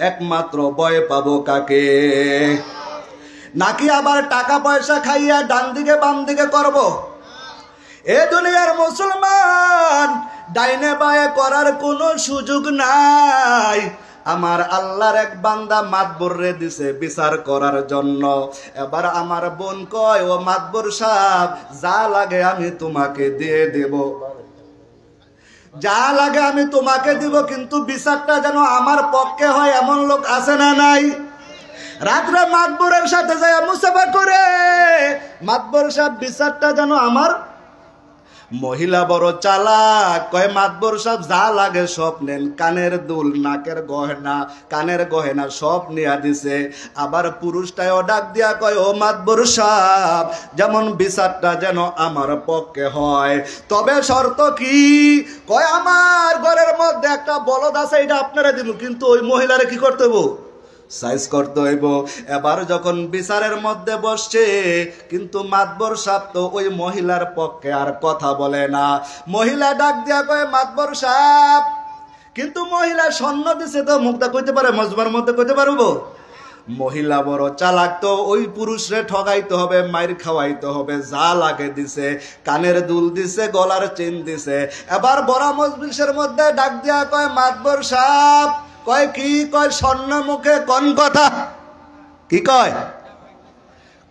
একমাত্র ভয় পাবো কাকে? নাকি আবার টাকা পয়সা খাইয়া ডান দিকে বাম দিকে করব? এ দুনিয়ার মুসলমান, ডাইনে বায়ে করার কোনো সুযোগ নাই। আমার আল্লাহর এক বান্দা মাতবর রে দিছে বিচার করার জন্য। এবার আমার বোন কয়, ও মাতবর সাহেব, যা লাগে আমি তোমাকে দিয়ে দেব, যা লাগে আমি তোমাকে দিব, কিন্তু বিচারটা যেন আমার পক্ষে হয়। এমন লোক আছে না নাই? রাত্রে মাতবরের সাথে যায় মুসাফা করে, মাতবর সাহেব বিচারটা যেন আমার। মহিলা বড় চালাক, কয় মাতবর সাহেব যা লাগে সব নেন, কানের দুল, নাকের গহনা, কানের গহনা সব নিয়া দিছে। আবার পুরুষটাও ডাক দিয়া কয়, ও মাতবর সাহেব, যেমন বিচারটা যেন আমার পক্ষে হয়, তবে শর্ত কি? কয় আমার ঘরের মধ্যে একটা বলদ আছে, এটা আপনারা দিব, কিন্তু ওই মহিলারে কি করতে হইব? সাইজ করতে হইব। এবার যখন বিচারের মধ্যে বসছে, কিন্তু মাতবর সাহেব তো ওই মহিলার পক্ষে আর কথা বলে না। মহিলা ডাক দিয়া কয়, মাতবর সাহেব, কিন্তু মহিলা স্বর্ণ দিছে, তো মুখটা কইতে পারে, মজবার মধ্যে কইতে পারবো? মহিলা বড় চালাক, তো ওই পুরুষরে ঠগাইতে হবে, মাইর খাওয়াইতে হবে, যা লাগে দিছে, কানের দুল দিছে, গলার চেন দিছে। এবার বড় মজলিসের মধ্যে ডাক দিয়া কয়, মাতবর সাহেব, কয় কি? কয় স্বর্ণ মুখে কোন কথা? কি কয়?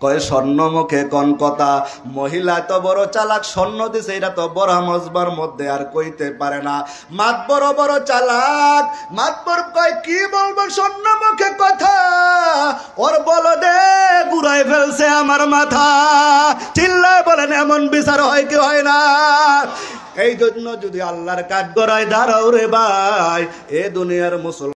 কয় স্বর্ণ মুখে কোন কথা। মহিলা তো বড় চালাক, স্বর্ণ দিছে, এটা তো বড় মজবার মধ্যে আর কইতে পারে না। মাতবর বড় চালাক, মাতবর কয় কি বলবো স্বর্ণ মুখে কথা, ওর বলদে ঘুরাই ফেলছে আমার মাথা। চিল্লায় বলেন, এমন বিচার হয় কি হয় না? এই জন্য যদি আল্লাহর কাঠগড়ায় দাঁড়াও রে ভাই, এ দুনিয়ার মুসলমান